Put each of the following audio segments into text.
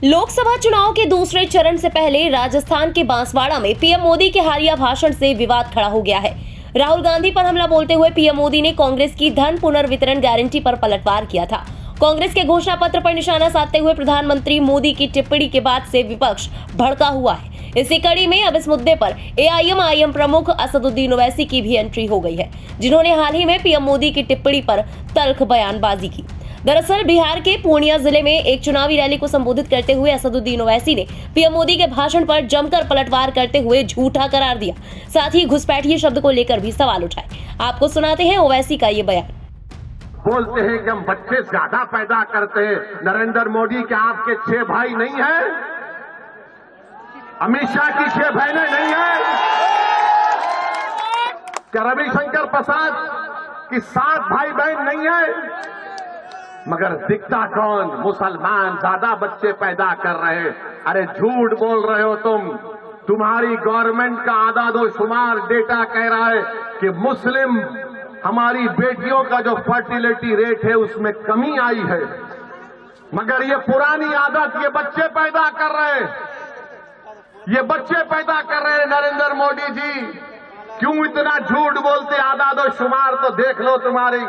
लोकसभा चुनाव के दूसरे चरण से पहले राजस्थान के बांसवाड़ा में पीएम मोदी के हालिया भाषण से विवाद खड़ा हो गया है। राहुल गांधी पर हमला बोलते हुए पीएम मोदी ने कांग्रेस की धन पुनर्वितरण गारंटी पर पलटवार किया था। कांग्रेस के घोषणा पत्र पर निशाना साधते हुए प्रधानमंत्री मोदी की टिप्पणी के बाद से विपक्ष भड़का हुआ है। इसी कड़ी में अब इस मुद्दे पर एआईएमआईएम प्रमुख असदुद्दीन ओवैसी की भी एंट्री हो गई है, जिन्होंने हाल ही में पीएम मोदी की टिप्पणी पर तल्ख बयानबाजी की। दरअसल बिहार के पूर्णिया जिले में एक चुनावी रैली को संबोधित करते हुए असदुद्दीन ओवैसी ने पीएम मोदी के भाषण पर जमकर पलटवार करते हुए झूठा करार दिया। साथ ही घुसपैठिए शब्द को लेकर भी सवाल उठाए। आपको सुनाते हैं ओवैसी का ये बयान। बोलते हैं कि हम बच्चे ज्यादा पैदा करते हैं। नरेंद्र मोदी के आपके 6 भाई नहीं है? अमित शाह की 6 बहनें नहीं है? क्या रविशंकर प्रसाद की 7 भाई बहन नहीं है? मगर दिखता कौन? मुसलमान ज्यादा बच्चे पैदा कर रहे हैं। अरे झूठ बोल रहे हो तुम। तुम्हारी गवर्नमेंट का आदादोशुमार डेटा कह रहा है कि मुस्लिम हमारी बेटियों का जो फर्टिलिटी रेट है उसमें कमी आई है। मगर ये पुरानी आदत ये बच्चे पैदा कर रहे हैं। ये बच्चे पैदा कर रहे हैं। नरेंद्र मोदी जी क्यों इतना झूठ बोलते? आदादोशुमार तो देख लो तुम्हारी।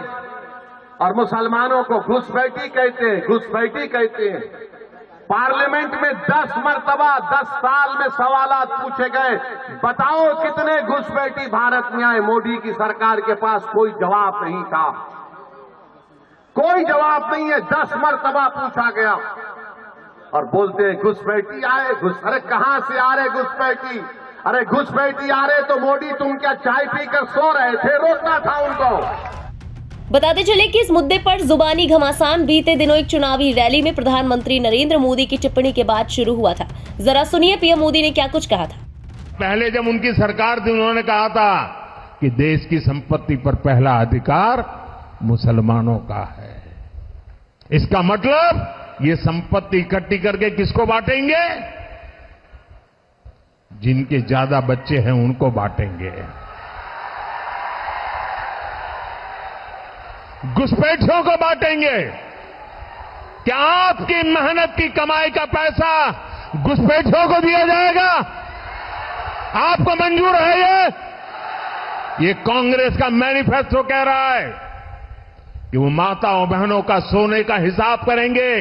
और मुसलमानों को घुसपैठी कहते हैं, घुसपैठी कहते हैं। पार्लियामेंट में 10 मरतबा 10 साल में सवालात पूछे गए। बताओ कितने घुसपैठी भारत में आए? मोदी की सरकार के पास कोई जवाब नहीं था। कोई जवाब नहीं है। 10 मरतबा पूछा गया और बोलते हैं घुसपैठी आए। अरे कहां से आ रहे घुसपैठी? अरे घुसपैठी आ रहे तो मोदी तुम क्या चाय पीकर सो रहे थे? रोकना था उनको। बताते चले कि इस मुद्दे पर जुबानी घमासान बीते दिनों एक चुनावी रैली में प्रधानमंत्री नरेंद्र मोदी की टिप्पणी के बाद शुरू हुआ था। जरा सुनिए पीएम मोदी ने क्या कुछ कहा था। पहले जब उनकी सरकार थी उन्होंने कहा था कि देश की संपत्ति पर पहला अधिकार मुसलमानों का है। इसका मतलब ये संपत्ति इकट्ठी करके किसको बांटेंगे? जिनके ज्यादा बच्चे हैं उनको बांटेंगे। घुसपैठियों को बांटेंगे। क्या आपकी मेहनत की कमाई का पैसा घुसपैठियों को दिया जाएगा? आपको मंजूर है? ये कांग्रेस का मैनिफेस्टो कह रहा है कि वो माताओं बहनों का सोने का हिसाब करेंगे,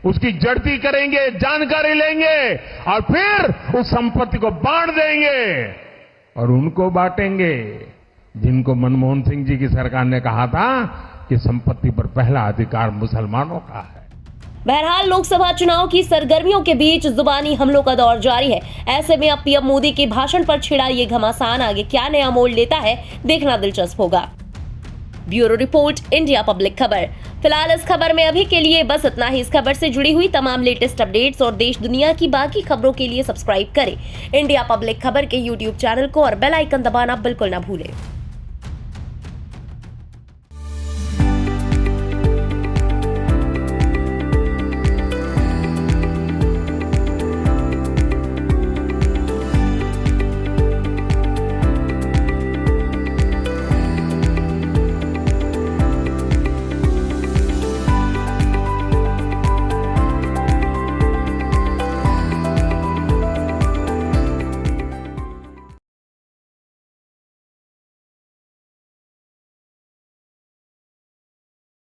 उसकी जड़ती करेंगे, जानकारी लेंगे और फिर उस संपत्ति को बांट देंगे और उनको बांटेंगे जिनको मनमोहन सिंह जी की सरकार ने कहा था कि संपत्ति पर पहला अधिकार मुसलमानों का है। बहरहाल लोकसभा चुनाव की सरगर्मियों के बीच जुबानी हमलों का दौर जारी है। ऐसे में अब पीएम मोदी के भाषण पर छिड़ा ये घमासान आगे क्या नया मोड़ लेता है, देखना दिलचस्प होगा। ब्यूरो रिपोर्ट, इंडिया पब्लिक खबर। फिलहाल इस खबर में अभी के लिए बस इतना ही। इस खबर से जुड़ी हुई तमाम लेटेस्ट अपडेट्स और देश दुनिया की बाकी खबरों के लिए सब्सक्राइब करें इंडिया पब्लिक खबर के YouTube चैनल को और बेल आइकन दबाना बिल्कुल न भूलें।